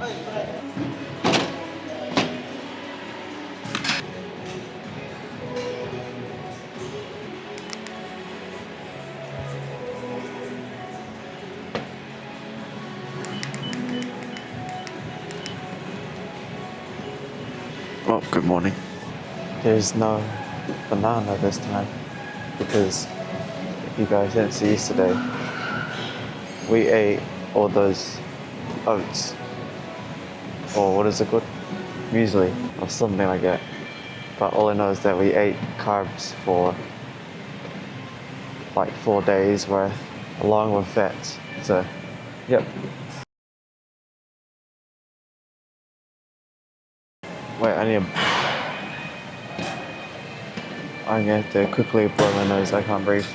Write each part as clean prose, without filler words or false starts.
Oh, good morning. There's no banana this time because if you guys didn't see yesterday, we ate all those oats, or what is it called? Muesli or something like that. But all I know is that we ate carbs for like 4 days worth along with fats. So, yep. Wait, I'm gonna have to quickly blow my nose, I can't breathe.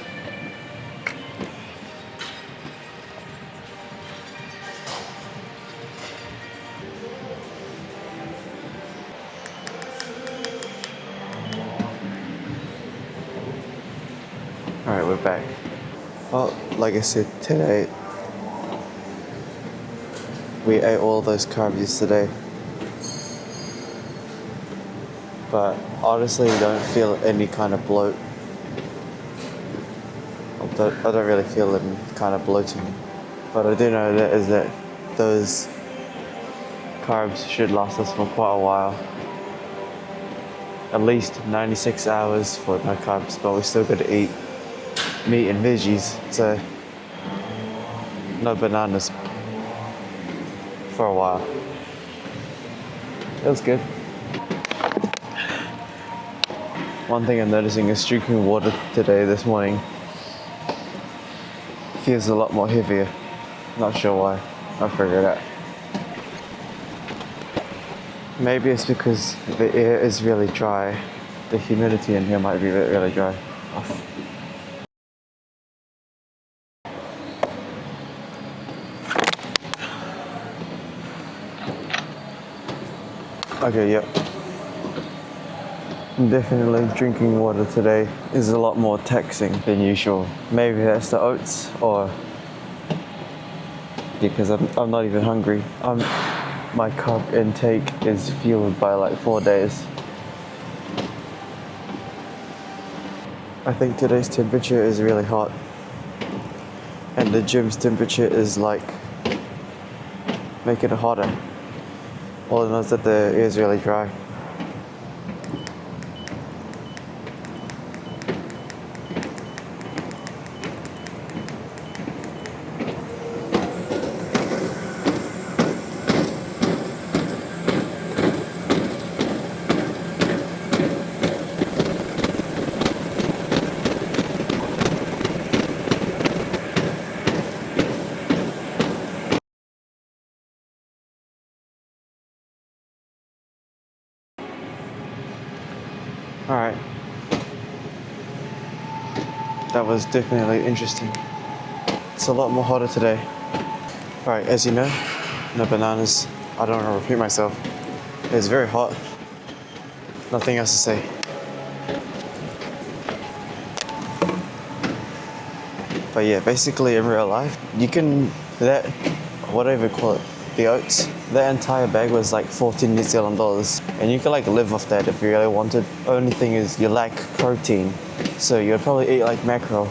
Alright, we're back. Well, like I said, today we ate all those carbs yesterday. But honestly, I don't feel any kind of bloat. I don't really feel any kind of bloating. But I do know that those carbs should last us for quite a while. At least 96 hours for no carbs, but we still got to eat meat and veggies, so no bananas for a while. It was good. One thing I'm noticing is drinking water this morning feels a lot more heavier. Not sure why. I'll figure it out. Maybe it's because the air is really dry. The humidity in here might be really dry. Okay, yep. Definitely drinking water today is a lot more taxing than usual. Maybe that's the oats, or because I'm not even hungry. My carb intake is fueled by like 4 days. I think today's temperature is really hot, and the gym's temperature is like making it hotter. All I know is that the air is really dry. Alright. That was definitely interesting. It's a lot more hotter today. Alright, as you know, no bananas. I don't want to repeat myself. It's very hot. Nothing else to say. But yeah, basically in real life, you can, whatever you call it, the oats, that entire bag was like 14 New Zealand dollars. And you could like live off that if you really wanted. Only thing is you lack protein. So you'd probably eat like mackerel.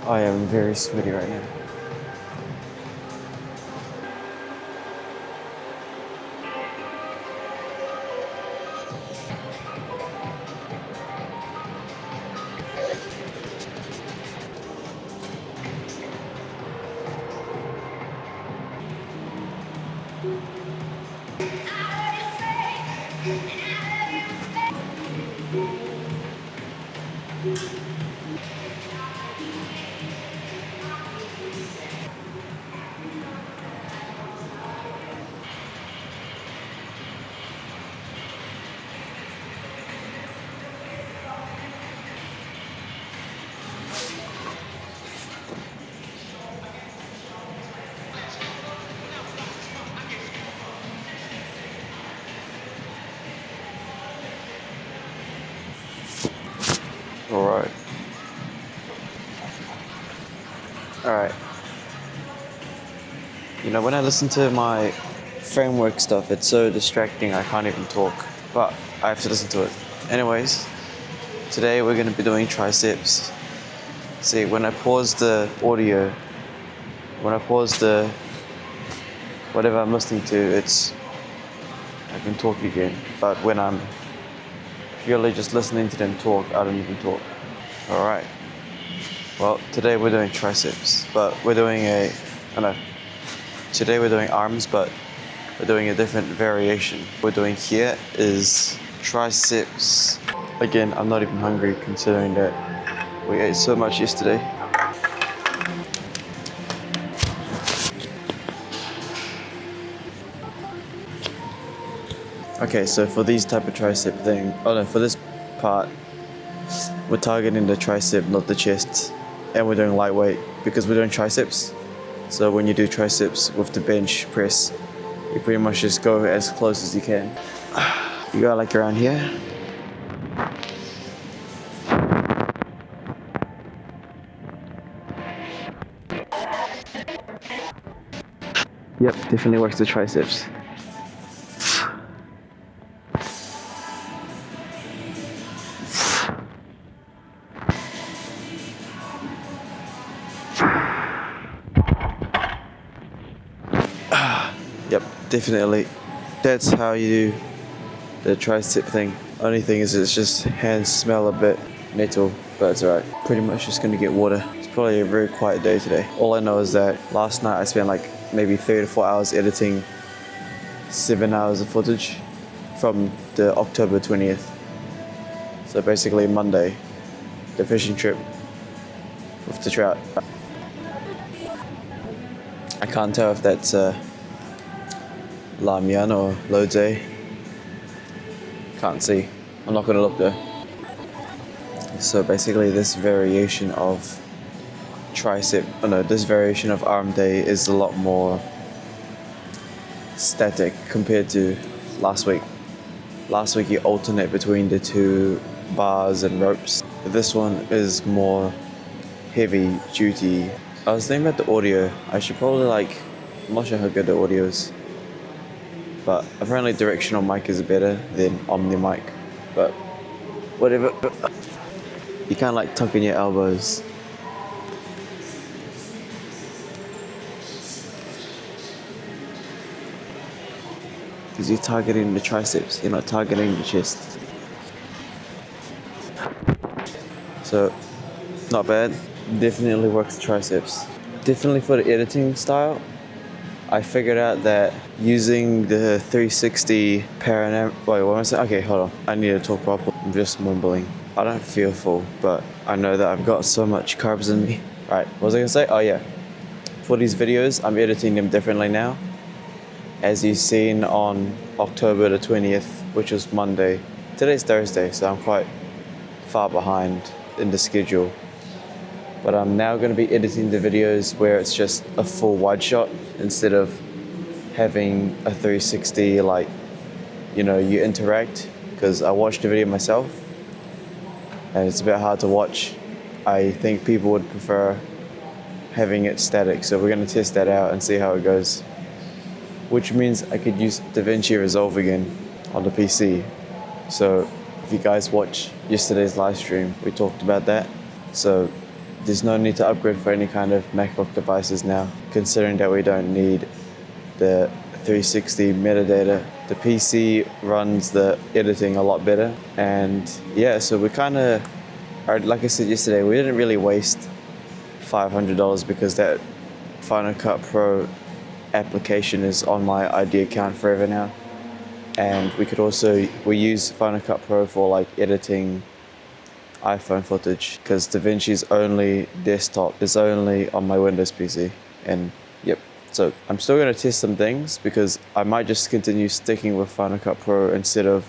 I am very sweaty right now. Alright. Alright. You know, when I listen to my framework stuff, it's so distracting I can't even talk. But I have to listen to it. Anyways, today we're going to be doing triceps. See, when I pause the audio, when I pause the whatever I'm listening to, I can talk again. But when I'm purely just listening to them talk, I don't even talk. Alright. Well, today we're doing triceps, but today we're doing arms, but we're doing a different variation. What we're doing here is triceps. Again, I'm not even hungry considering that we ate so much yesterday. Okay, so for these type of tricep for this part, we're targeting the tricep, not the chest. And we're doing lightweight because we're doing triceps. So when you do triceps with the bench press, you pretty much just go as close as you can. You go like around here. Yep, definitely works the triceps. Yep, definitely. That's how you do the tricep thing. Only thing is it's just hands smell a bit metal, but it's alright. Pretty much just gonna get water. It's probably a very quiet day today. All I know is that last night I spent like maybe 3 to 4 hours editing 7 hours of footage from the October 20th. So basically Monday, the fishing trip with the trout. I can't tell if that's Lamian or Lode. Can't see. I'm not gonna look though. So basically this variation of this variation of arm day is a lot more static compared to last week. Last week you alternate between the two bars and ropes. But this one is more heavy duty. I was thinking about the audio. I should probably I'm not sure how good the audio is. But apparently directional mic is better than Omni mic. But whatever. You can't tuck in your elbows. Because you're targeting the triceps, you're not targeting the chest. So, not bad. Definitely works the triceps. Definitely for the editing style, I figured out that using the 360 panoramic. Wait, what am I saying? Okay, hold on. I need to talk properly. I'm just mumbling. I don't feel full, but I know that I've got so much carbs in me. Right, what was I gonna say? Oh yeah. For these videos, I'm editing them differently now. As you've seen on October the 20th, which was Monday. Today's Thursday, so I'm quite far behind in the schedule. But I'm now going to be editing the videos where it's just a full wide shot instead of having a 360 you interact, because I watched the video myself and it's a bit hard to watch. I think people would prefer having it static, so we're going to test that out and see how it goes. Which means I could use DaVinci Resolve again on the PC. So if you guys watched yesterday's live stream, we talked about that. So there's no need to upgrade for any kind of MacBook devices now, considering that we don't need the 360 metadata. The PC runs the editing a lot better. And yeah, so we like I said yesterday, we didn't really waste $500 because that Final Cut Pro application is on my ID account forever now. And we use Final Cut Pro for editing iPhone footage, because DaVinci's only desktop is only on my Windows PC. And yep, so I'm still going to test some things because I might just continue sticking with Final Cut Pro instead of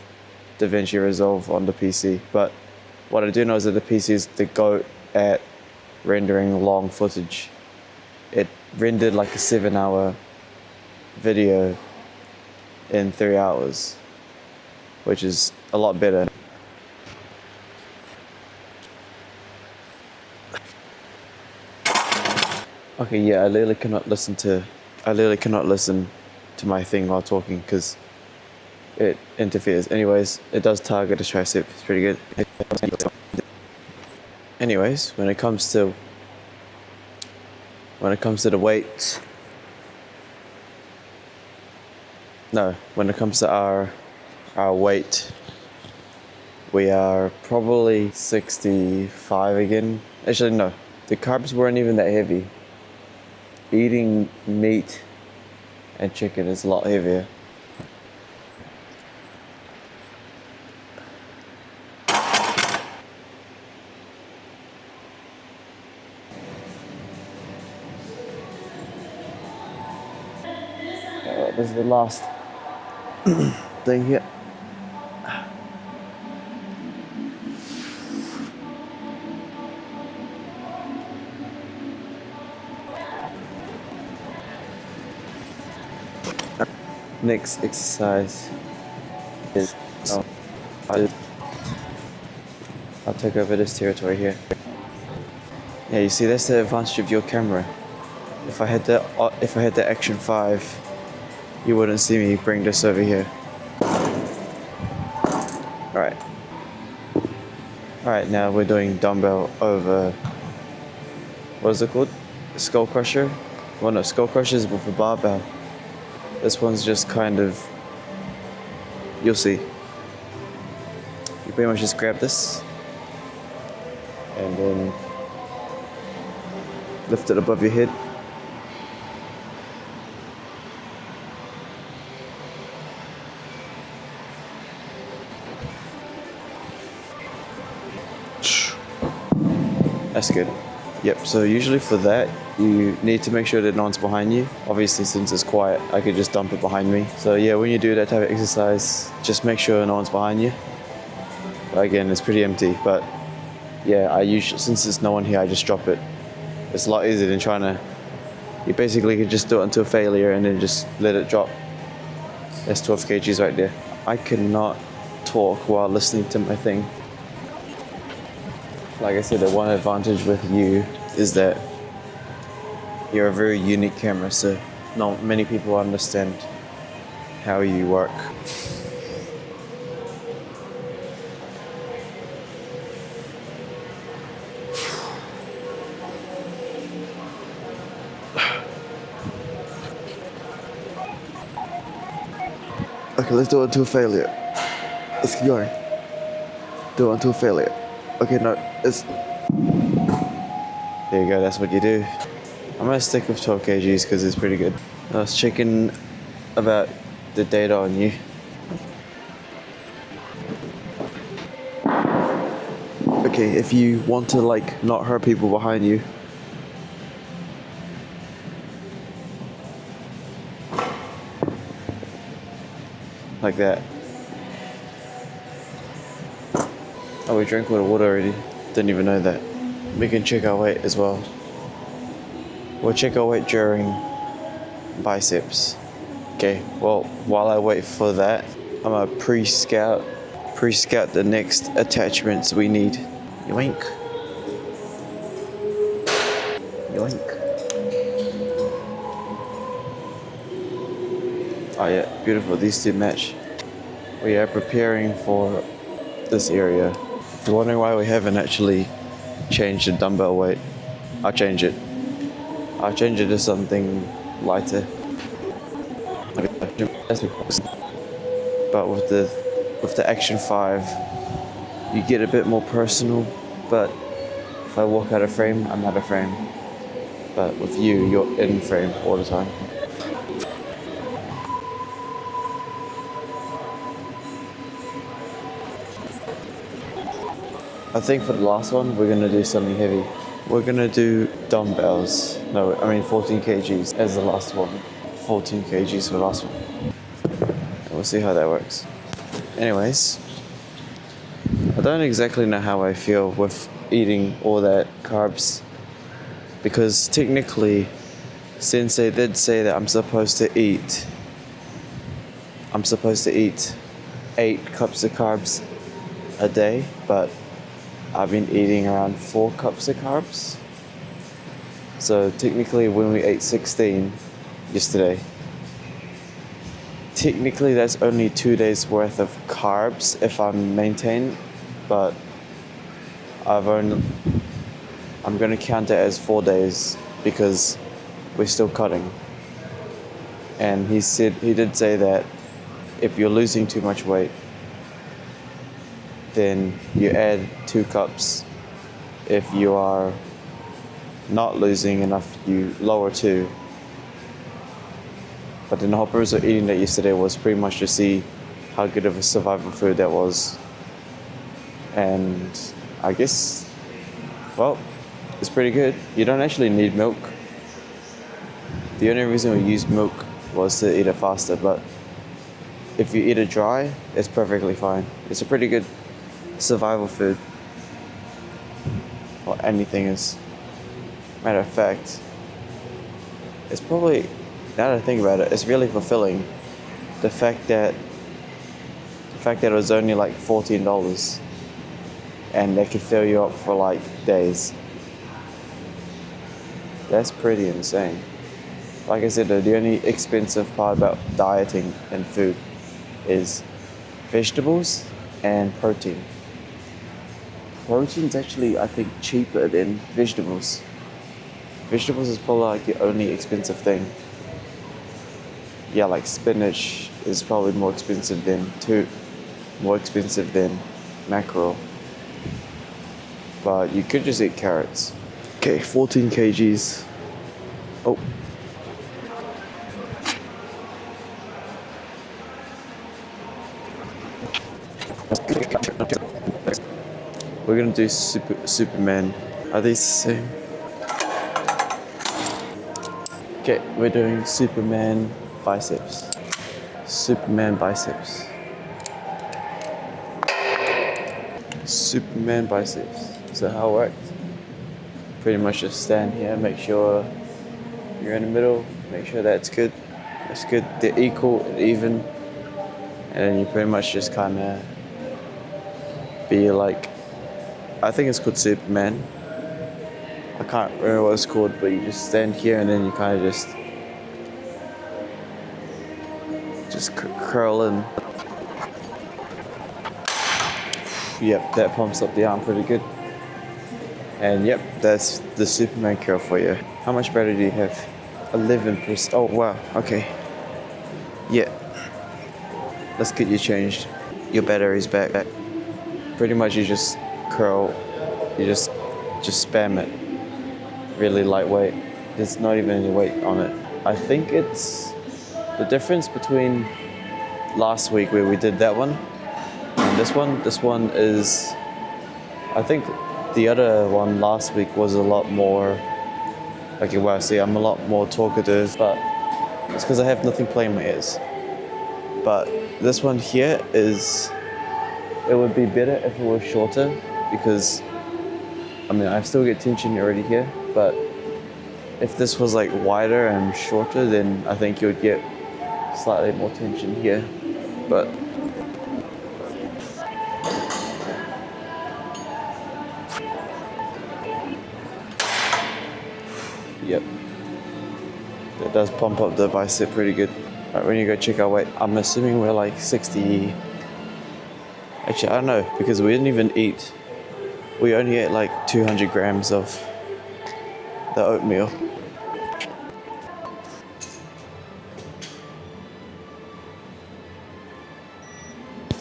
DaVinci Resolve on the PC. But what I do know is that the PC is the GOAT at rendering long footage. It rendered a 7-hour video in 3 hours, which is a lot better. Okay, yeah, I literally cannot listen to my thing while talking because it interferes. Anyways, it does target the tricep. It's pretty good. Anyways, when it comes to the weights, no, when it comes to our weight, we are probably 65 again. Actually, no, the carbs weren't even that heavy. Eating meat and chicken is a lot heavier. This is the last thing here. Next exercise is I'll take over this territory here. Yeah, you see, that's the advantage of your camera. If I had the Action 5, you wouldn't see me bring this over here. Alright. Alright, now we're doing dumbbell over, what is it called? Skull crusher? Well, no, skull crusher is with a barbell. This one's just kind of, you'll see. You pretty much just grab this and then lift it above your head. That's good. Yep, so usually for that, you need to make sure that no one's behind you. Obviously, since it's quiet, I could just dump it behind me. So yeah, when you do that type of exercise, just make sure no one's behind you. Again, it's pretty empty, but yeah, since there's no one here, I just drop it. It's a lot easier than trying to, you basically could just do it until failure and then just let it drop. That's 12 kgs right there. I cannot talk while listening to my thing. Like I said, the one advantage with you is that you're a very unique camera, so not many people understand how you work. Okay, let's do it until failure. Let's keep going. Do it until failure. Okay, no, it's... There you go, that's what you do. I'm gonna stick with 12 kgs because it's pretty good. I was checking about the data on you. Okay, if you want to like not hurt people behind you, like that. Oh, we drank a lot of water already. Didn't even know that. We can check our weight as well. We'll check our weight during biceps. Okay, well, while I wait for that, I'm gonna pre-scout the next attachments we need. Yoink. Yoink. Oh yeah, beautiful, these two match. We are preparing for this area. If you're wondering why we haven't actually changed the dumbbell weight, I'll change it. I'll change it to something lighter. But with the Action 5, you get a bit more personal, but if I walk out of frame, I'm out of frame. But with you, you're in frame all the time. I think for the last one, we're gonna do something heavy. We're gonna do dumbbells. No, I mean 14 kgs as the last one. 14 kgs for the last one. And we'll see how that works. Anyways, I don't exactly know how I feel with eating all that carbs, because technically, Sensei did say that I'm supposed to eat 8 cups of carbs a day, but I've been eating around 4 cups of carbs. So technically when we ate 16 yesterday, technically that's only 2 days worth of carbs if I maintain, but I'm gonna count it as 4 days because we're still cutting. And he did say that if you're losing too much weight, then you add 2 cups. If you are not losing enough, you lower 2. But then the whole purpose of eating that yesterday was pretty much to see how good of a survival food that was. And I guess, well, it's pretty good. You don't actually need milk. The only reason we used milk was to eat it faster, but if you eat it dry, it's perfectly fine. It's a pretty good survival food. Well, anything is. Matter of fact, it's probably, now that I think about it, it's really fulfilling. The fact that it was only like $14 and they could fill you up for like days. That's pretty insane. Like I said, the only expensive part about dieting and food is vegetables and protein. Protein's actually, I think, cheaper than vegetables. Vegetables is probably like the only expensive thing. Yeah, like spinach is probably more expensive than mackerel. But you could just eat carrots. Okay, 14 kgs. Oh. We're gonna do Superman. Are these the same? Okay, we're doing Superman biceps. Superman biceps. Superman biceps. So how it worked? Pretty much just stand here, make sure you're in the middle, make sure that's good. That's good. They're equal and even. And then you pretty much just kind of be like, I think it's called Superman. I can't remember what it's called, but you just stand here and then you kind of just curl in. Yep, that pumps up the arm pretty good. And yep, that's the Superman curl for you. How much battery do you have? 11%. Oh wow, okay. Yeah. Let's get you changed. Your battery's back. Pretty much you just curl, you just spam it. Really lightweight. There's not even any weight on it. I think it's the difference between last week where we did that one and this one. This one is, I think the other one last week was a lot more, like, well, see, I'm a lot more talkative, but it's because I have nothing playing my ears. But this one here it would be better if it was shorter because, I mean, I still get tension already here, but if this was like wider and shorter, then I think you would get slightly more tension here. But yep, that does pump up the bicep pretty good. Alright, when you go check our weight, I'm assuming we're like 60. Actually, I don't know, because we didn't even eat. We only ate like 200 grams of the oatmeal.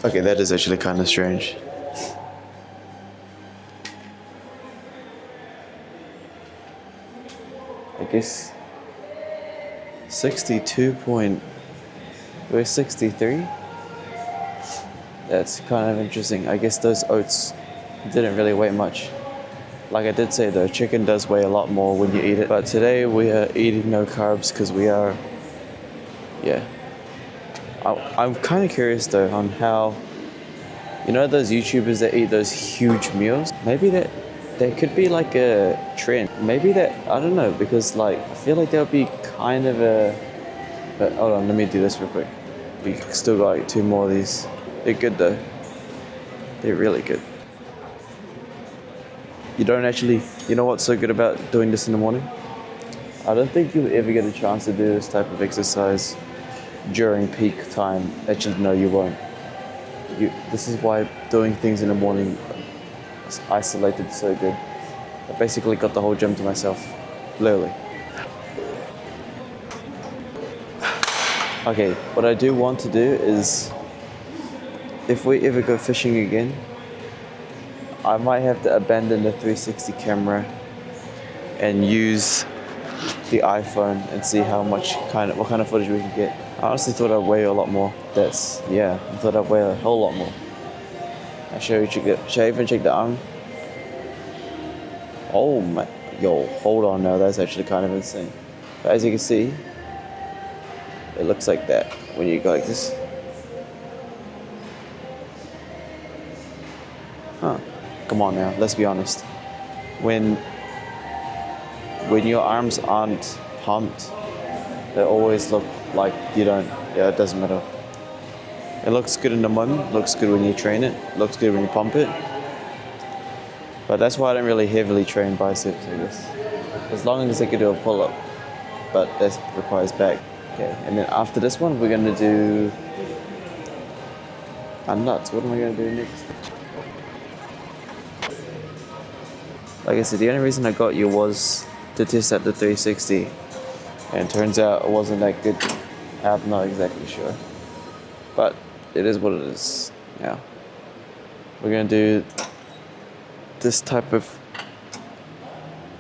Okay, that is actually kind of strange. I guess we're 63. That's kind of interesting. I guess those oats didn't really weigh much. Like I did say though, chicken does weigh a lot more when you eat it. But today we are eating no carbs because we are, yeah. I'm kind of curious though on how, you know, those YouTubers that eat those huge meals, maybe that there could be like a trend. Maybe that, I don't know, because like I feel like there'll be kind of but hold on, let me do this real quick. We still got like 2 more of these. They're good though. They're really good. You don't actually, you know what's so good about doing this in the morning? I don't think you'll ever get a chance to do this type of exercise during peak time. Actually, no, you won't. This is why doing things in the morning isolated is so good. I basically got the whole gym to myself, literally. Okay, what I do want to do is, if we ever go fishing again, I might have to abandon the 360 camera and use the iPhone and see what kind of footage we can get. I honestly thought I'd weigh a lot more. I thought I'd weigh a whole lot more. Should I even check the arm? Oh my, yo, hold on now, that's actually kind of insane. But as you can see, it looks like that when you go like this. Huh, come on now, let's be honest. When your arms aren't pumped, they always look like it doesn't matter. It looks good in the moment, looks good when you train it, looks good when you pump it. But that's why I don't really heavily train biceps, I guess. As long as I can do a pull-up, but that requires back. Okay, and then after this one, we're gonna do nuts. What am I gonna do next? Like I said, the only reason I got you was to test out the 360, and turns out it wasn't that good. I'm not exactly sure, but it is what it is. Yeah, we're gonna do this type of.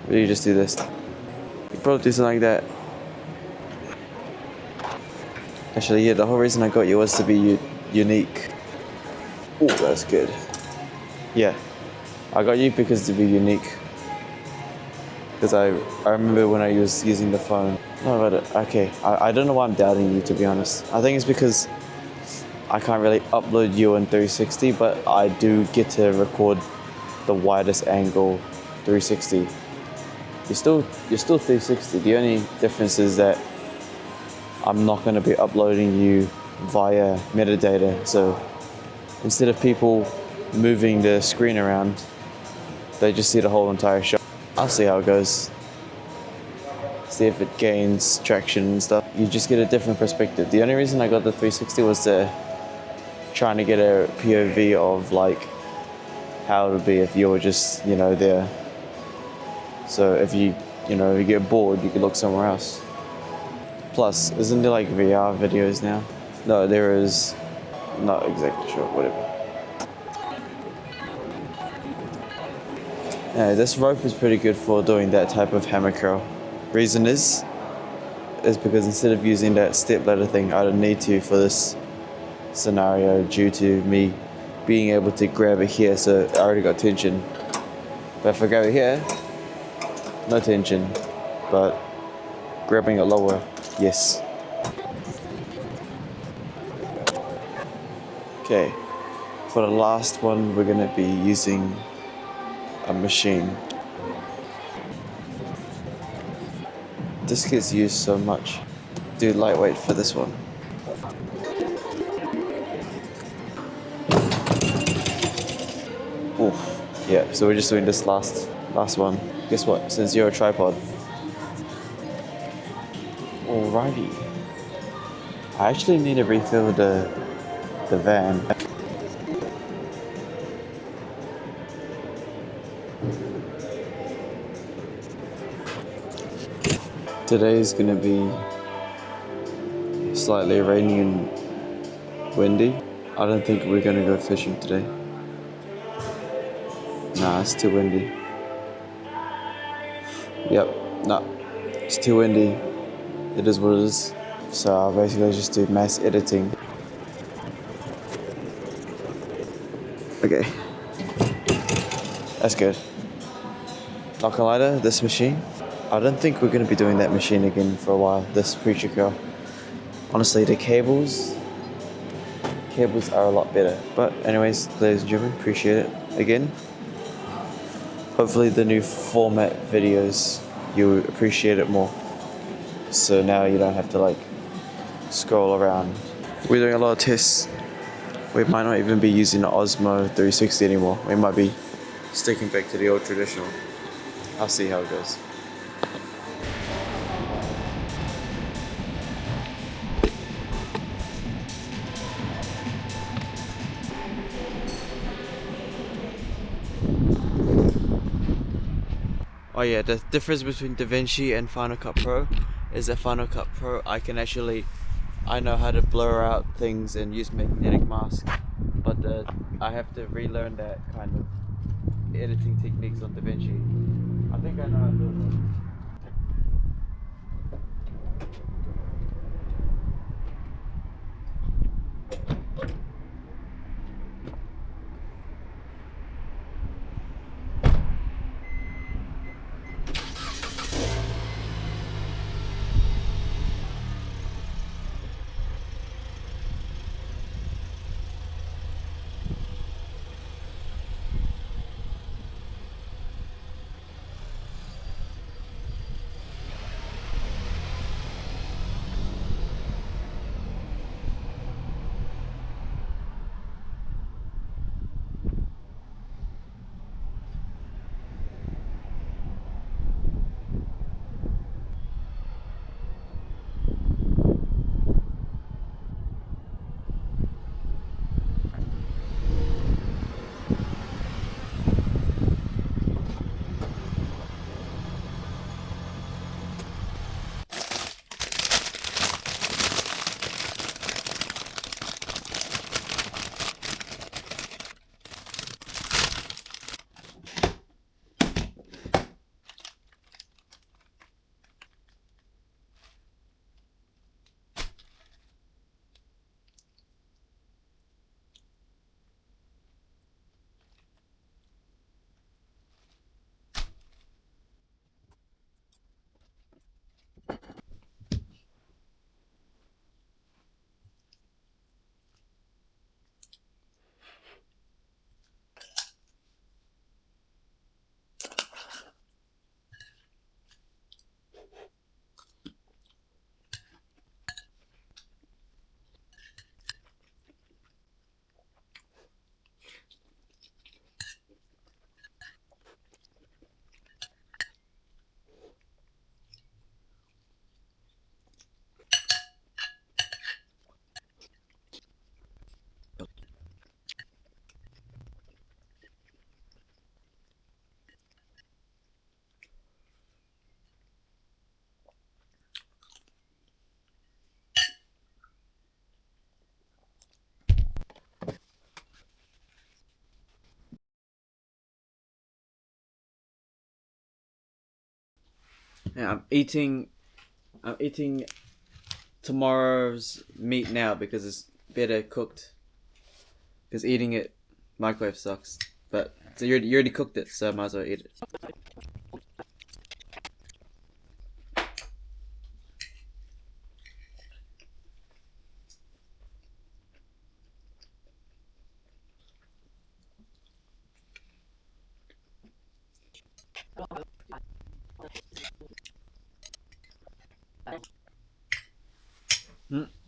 You just do this. You probably do something like that. Actually, yeah, the whole reason I got you was to be unique. Oh, that's good. Yeah, I got you because to be unique. Because I remember when I was using the phone. No, but okay, I don't know why I'm doubting you, to be honest. I think it's because I can't really upload you in 360, but I do get to record the widest angle 360. You're still 360. The only difference is that I'm not going to be uploading you via metadata. So instead of people moving the screen around, they just see the whole entire shot. I'll see how it goes. See if it gains traction and stuff. You just get a different perspective. The only reason I got the 360 was to trying to get a POV of like how it would be if you were just, there. So if you get bored, you could look somewhere else. Plus, isn't there like VR videos now? No, there is. Not exactly sure, whatever. Yeah, this rope is pretty good for doing that type of hammer curl. Reason is because instead of using that step ladder thing, I don't need to for this scenario due to me being able to grab it here, so I already got tension. But if I grab it here, no tension, but grabbing it lower, yes. Okay, for the last one, we're gonna be using a machine. This gets used so much. Do lightweight for this one. Oof. Yeah, so we're just doing this last one. Guess what? Since you're a tripod. Alrighty. I actually need to refill the van. Today is gonna be slightly rainy and windy. I don't think we're gonna go fishing today. Nah, it's too windy. Yep, nah, it's too windy. It is what it is. So I'll basically just do mass editing. Okay, that's good. Not gonna lie though, this machine, I don't think we're gonna be doing that machine again for a while, this preacher curl. Honestly, the cables are a lot better. But anyways, ladies and gentlemen, appreciate it again. Hopefully the new format videos, you appreciate it more. So now you don't have to scroll around. We're doing a lot of tests. We might not even be using the Osmo 360 anymore. We might be sticking back to the old traditional. I'll see how it goes. Oh yeah, the difference between DaVinci and Final Cut Pro is that Final Cut Pro I know how to blur out things and use magnetic mask, but I have to relearn that kind of editing techniques on DaVinci. I think I know how to do it. Yeah, I'm eating tomorrow's meat now because it's better cooked. Because eating it microwave sucks. But so you already cooked it, so I might as well eat it. Hmm.